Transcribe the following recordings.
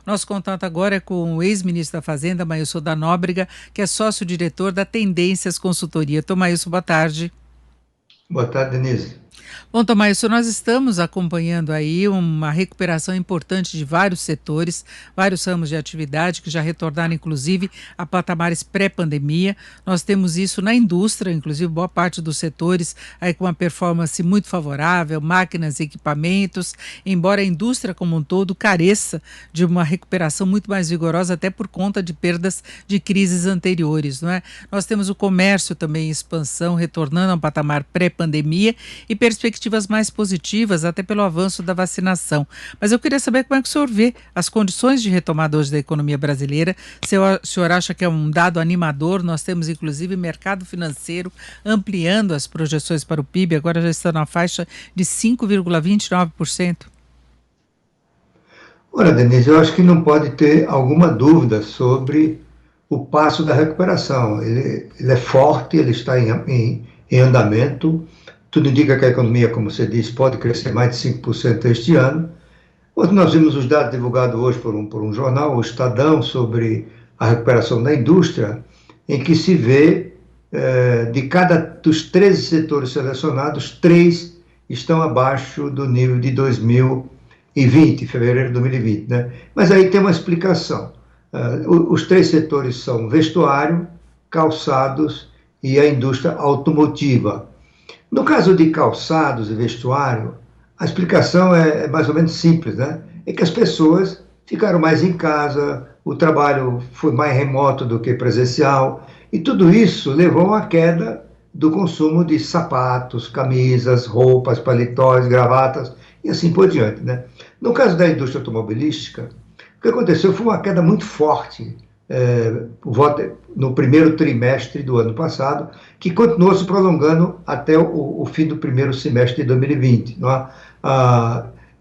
Nosso contato agora é com o ex-ministro da Fazenda, Mailson da Nóbrega, que é sócio-diretor da Tendências Consultoria. Mailson, boa tarde. Boa tarde, Denise. Bom, Tomás, nós estamos acompanhando aí uma recuperação importante de vários setores, vários ramos de atividade que já retornaram, inclusive, a patamares pré-pandemia. Nós temos isso na indústria, inclusive boa parte dos setores aí com uma performance muito favorável, máquinas e equipamentos, embora a indústria como um todo careça de uma recuperação muito mais vigorosa, até por conta de perdas de crises anteriores, não é? Nós temos o comércio também em expansão, retornando a um patamar pré-pandemia e perspectivas mais positivas, até pelo avanço da vacinação. Mas eu queria saber como é que o senhor vê as condições de retomada hoje da economia brasileira. Se o senhor acha que é um dado animador, nós temos inclusive mercado financeiro ampliando as projeções para o PIB, agora já está na faixa de 5,29%. Olha, Denise, eu acho que não pode ter alguma dúvida sobre o passo da recuperação. Ele é forte, ele está em andamento. Tudo indica que a economia, como você disse, pode crescer mais de 5% este ano. Hoje nós vimos os dados divulgados hoje por um jornal, o Estadão, sobre a recuperação da indústria, em que se vê, dos 13 setores selecionados, 3 estão abaixo do nível de 2020, fevereiro de 2020. Né? Mas aí tem uma explicação. Os 3 setores são vestuário, calçados e a indústria automotiva. No caso de calçados e vestuário, a explicação é mais ou menos simples, né? É que as pessoas ficaram mais em casa, o trabalho foi mais remoto do que presencial, e tudo isso levou à queda do consumo de sapatos, camisas, roupas, paletós, gravatas e assim por diante, né? No caso da indústria automobilística, o que aconteceu foi uma queda muito forte no primeiro trimestre do ano passado, que continuou se prolongando até o fim do primeiro semestre de 2020. Não é?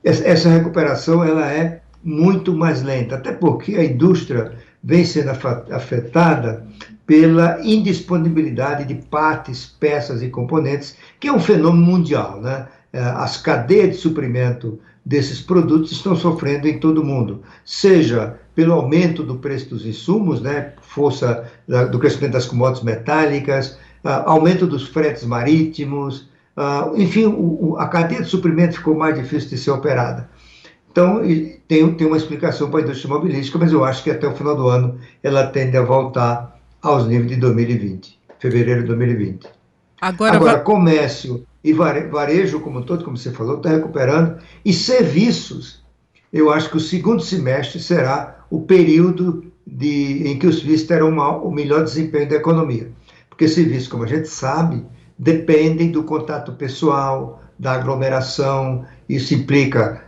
Essa recuperação ela é muito mais lenta, até porque a indústria vem sendo afetada pela indisponibilidade de partes, peças e componentes, que é um fenômeno mundial, né? As cadeias de suprimento desses produtos estão sofrendo em todo o mundo, seja pelo aumento do preço dos insumos, né, força do crescimento das commodities metálicas, aumento dos fretes marítimos, enfim, a cadeia de suprimento ficou mais difícil de ser operada. Então, tem uma explicação para a indústria automobilística, mas eu acho que até o final do ano ela tende a voltar aos níveis de 2020, fevereiro de 2020. Agora, comércio e varejo como um todo, como você falou, está recuperando. E serviços, eu acho que o segundo semestre será o período em que os serviços terão o melhor desempenho da economia. Porque serviços, como a gente sabe, dependem do contato pessoal, da aglomeração, isso implica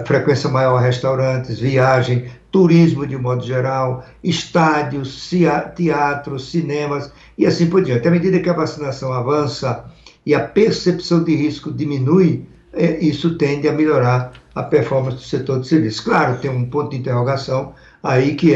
frequência maior a restaurantes, viagem, turismo de modo geral, estádios, teatros, cinemas e assim por diante. À medida que a vacinação avança e a percepção de risco diminui, isso tende a melhorar a performance do setor de serviços. Claro, tem um ponto de interrogação aí que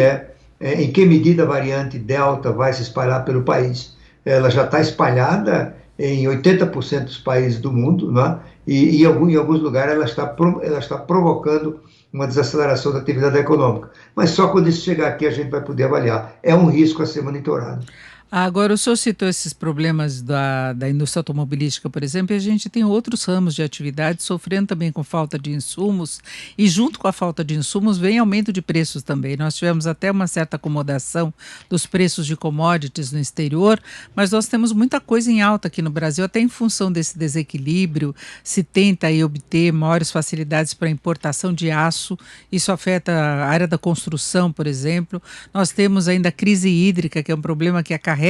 em que medida a variante Delta vai se espalhar pelo país. Ela já está espalhada em 80% dos países do mundo, né? E em alguns lugares ela está provocando uma desaceleração da atividade econômica. Mas só quando isso chegar aqui a gente vai poder avaliar. É um risco a ser monitorado. Agora, o senhor citou esses problemas da indústria automobilística, por exemplo, e a gente tem outros ramos de atividade sofrendo também com falta de insumos, e junto com a falta de insumos vem aumento de preços também. Nós tivemos até uma certa acomodação dos preços de commodities no exterior, mas nós temos muita coisa em alta aqui no Brasil, até em função desse desequilíbrio, se tenta aí obter maiores facilidades para a importação de aço, isso afeta a área da construção, por exemplo. Nós temos ainda a crise hídrica, que é um problema que acarreta,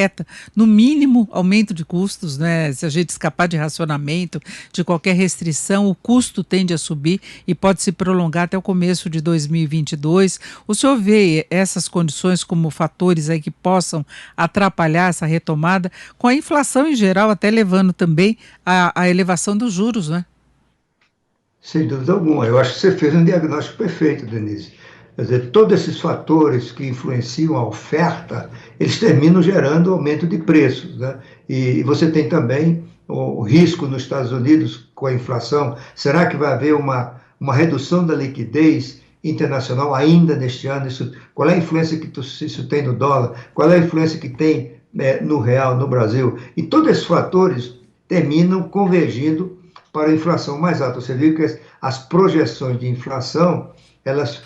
no mínimo, aumento de custos, né? Se a gente escapar de racionamento, de qualquer restrição, o custo tende a subir e pode se prolongar até o começo de 2022. O senhor vê essas condições como fatores aí que possam atrapalhar essa retomada, com a inflação em geral até levando também à elevação dos juros, né? Sem dúvida alguma. Eu acho que você fez um diagnóstico perfeito, Denise. Quer dizer, todos esses fatores que influenciam a oferta, eles terminam gerando aumento de preços, né? E você tem também o risco nos Estados Unidos com a inflação. Será que vai haver uma redução da liquidez internacional ainda neste ano? Qual é a influência que isso tem no dólar? Qual é a influência que tem no real, no Brasil? E todos esses fatores terminam convergindo para a inflação mais alta. Você viu que as projeções de inflação, elas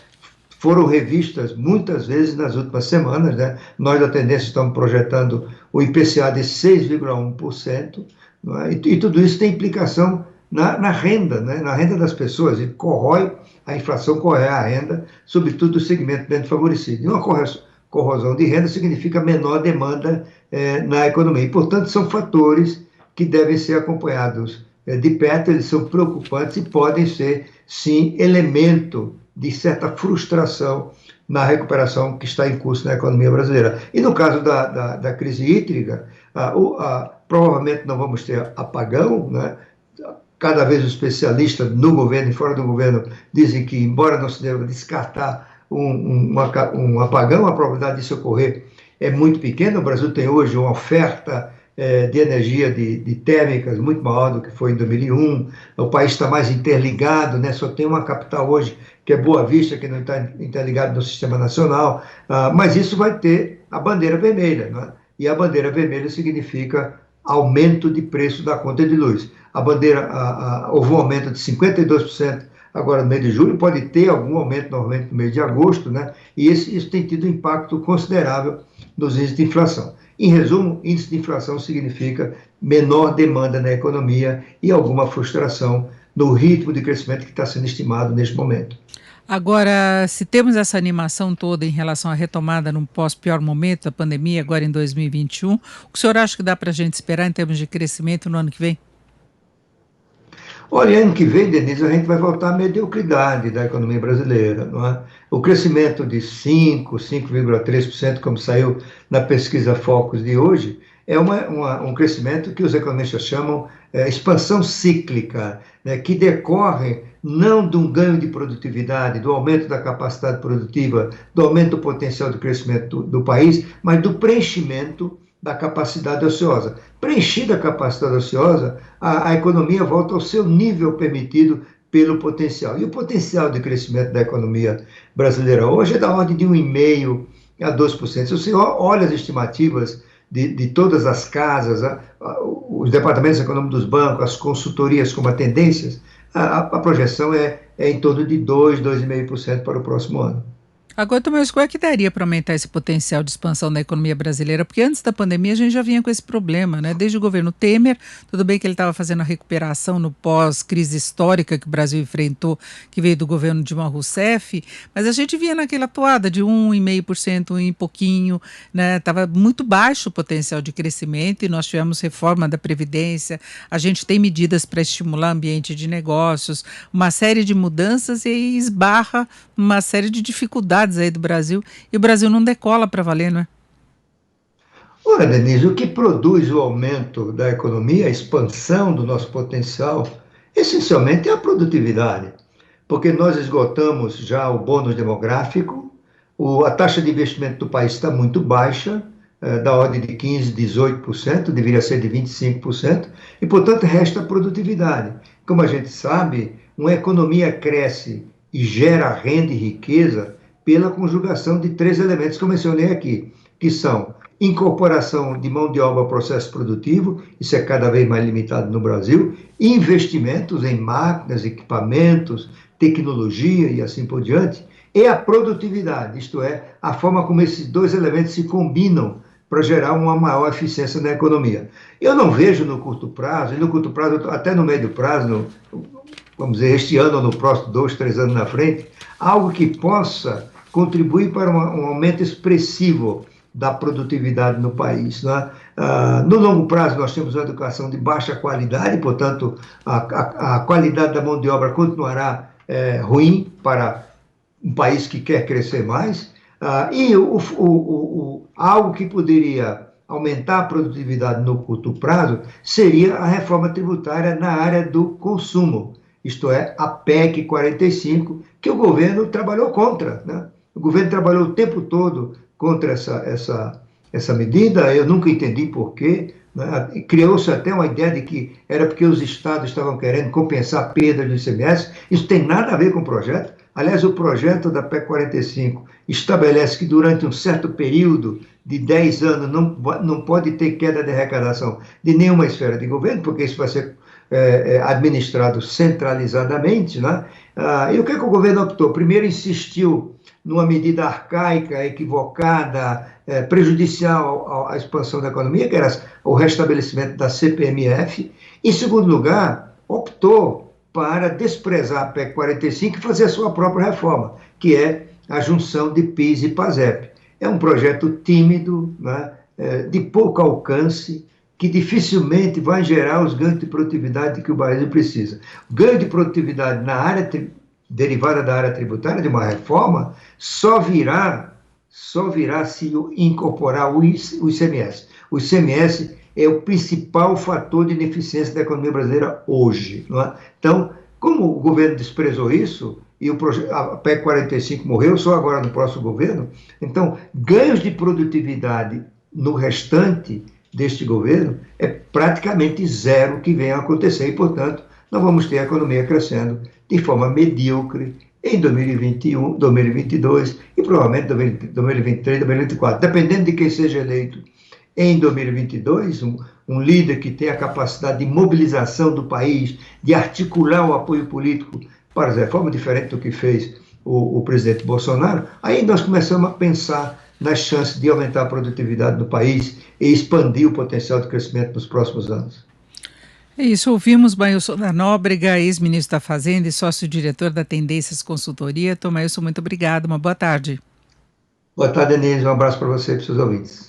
foram revistas muitas vezes nas últimas semanas, né? Nós da Tendência estamos projetando o IPCA de 6,1%, é? E tudo isso tem implicação na renda, né? Na renda das pessoas, e corrói, a inflação corrói a renda, sobretudo do segmento menos favorecido. E uma corrosão de renda significa menor demanda na economia. E, portanto, são fatores que devem ser acompanhados de perto, eles são preocupantes e podem ser, sim, elemento de certa frustração na recuperação que está em curso na economia brasileira. E no caso da crise hídrica, provavelmente não vamos ter apagão, né? Cada vez os especialistas no governo e fora do governo dizem que, embora não se deva descartar um apagão, a probabilidade disso ocorrer é muito pequena. O Brasil tem hoje uma oferta de energia de térmicas muito maior do que foi em 2001. O país está mais interligado, né? Só tem uma capital hoje, que é Boa Vista, que não está interligado no sistema nacional, mas isso vai ter a bandeira vermelha, né? E a bandeira vermelha significa aumento de preço da conta de luz. Houve um aumento de 52% agora no mês de julho, pode ter algum aumento novamente no mês de agosto, né? E isso tem tido um impacto considerável nos índices de inflação. Em resumo, índice de inflação significa menor demanda na economia e alguma frustração no ritmo de crescimento que está sendo estimado neste momento. Agora, se temos essa animação toda em relação à retomada num pós-pior momento da pandemia, agora em 2021, o que o senhor acha que dá para a gente esperar em termos de crescimento no ano que vem? Olha, ano que vem, Denise, a gente vai voltar à mediocridade da economia brasileira, não é? O crescimento de 5,3%, como saiu na pesquisa Focus de hoje, é um crescimento que os economistas chamam expansão cíclica, né, que decorre não de um ganho de produtividade, do aumento da capacidade produtiva, do aumento do potencial de crescimento do país, mas do preenchimento da capacidade ociosa. Preenchida a capacidade ociosa, a economia volta ao seu nível permitido pelo potencial. E o potencial de crescimento da economia brasileira hoje é da ordem de 1,5% a 2%. Se você olha as estimativas de todas as casas, os departamentos econômicos dos bancos, as consultorias como a Tendências, a projeção é em torno de 2,5% para o próximo ano. Agora, Tomás, qual é que daria para aumentar esse potencial de expansão da economia brasileira? Porque antes da pandemia a gente já vinha com esse problema, né? Desde o governo Temer, tudo bem que ele estava fazendo a recuperação no pós-crise histórica que o Brasil enfrentou, que veio do governo Dilma Rousseff, mas a gente vinha naquela toada de 1,5%, um e pouquinho, né? Estava muito baixo o potencial de crescimento e nós tivemos reforma da Previdência, a gente tem medidas para estimular o ambiente de negócios, uma série de mudanças e aí esbarra uma série de dificuldades aí do Brasil, e o Brasil não decola para valer, não é? Ora, Denise, o que produz o aumento da economia, a expansão do nosso potencial, essencialmente é a produtividade, porque nós esgotamos já o bônus demográfico, a taxa de investimento do país está muito baixa, da ordem de 15%, 18%, deveria ser de 25%, e, portanto, resta a produtividade. Como a gente sabe, uma economia cresce e gera renda e riqueza pela conjugação de 3 elementos que eu mencionei aqui, que são incorporação de mão de obra ao processo produtivo, isso é cada vez mais limitado no Brasil, investimentos em máquinas, equipamentos, tecnologia e assim por diante, e a produtividade, isto é, a forma como esses 2 elementos se combinam para gerar uma maior eficiência na economia. Eu não vejo no curto prazo, e no curto prazo, até no médio prazo, vamos dizer, este ano ou no próximo 2, 3 anos na frente, algo que possa contribuir para um aumento expressivo da produtividade no país, né? No longo prazo, nós temos uma educação de baixa qualidade, portanto, a qualidade da mão de obra continuará ruim para um país que quer crescer mais, e algo que poderia aumentar a produtividade no curto prazo seria a reforma tributária na área do consumo, isto é, a PEC 45, que o governo trabalhou contra, né? O governo trabalhou o tempo todo contra essa medida, eu nunca entendi por quê, né? Criou-se até uma ideia de que era porque os estados estavam querendo compensar a perda do ICMS, isso tem nada a ver com o projeto, Aliás, o projeto da PEC 45 estabelece que durante um certo período de 10 anos não pode ter queda de arrecadação de nenhuma esfera de governo, porque isso vai ser administrado centralizadamente, né? E o que o governo optou? Primeiro insistiu numa medida arcaica, equivocada, prejudicial à expansão da economia, que era o restabelecimento da CPMF. Em segundo lugar, optou para desprezar a PEC 45 e fazer a sua própria reforma, que é a junção de PIS e PASEP. É um projeto tímido, né, de pouco alcance, que dificilmente vai gerar os ganhos de produtividade que o Brasil precisa. Ganho de produtividade na área derivada da área tributária de uma reforma só virá se incorporar o ICMS. O ICMS é o principal fator de ineficiência da economia brasileira hoje. Não é? Então, como o governo desprezou isso, e a PEC 45 morreu só agora no próximo governo, então, ganhos de produtividade no restante deste governo é praticamente zero que vem a acontecer, e, portanto, nós vamos ter a economia crescendo de forma medíocre em 2021, 2022 e provavelmente 2023, 2024, dependendo de quem seja eleito em 2022, um líder que tenha a capacidade de mobilização do país, de articular o apoio político para as reformas, diferente do que fez o presidente Bolsonaro, aí nós começamos a pensar nas chances de aumentar a produtividade do país e expandir o potencial de crescimento nos próximos anos. É isso, ouvimos Mailson da Nóbrega, ex-ministro da Fazenda e sócio-diretor da Tendências Consultoria. Tom Mailson, muito obrigado, uma boa tarde. Boa tarde, Denise, um abraço para você e para os seus ouvintes.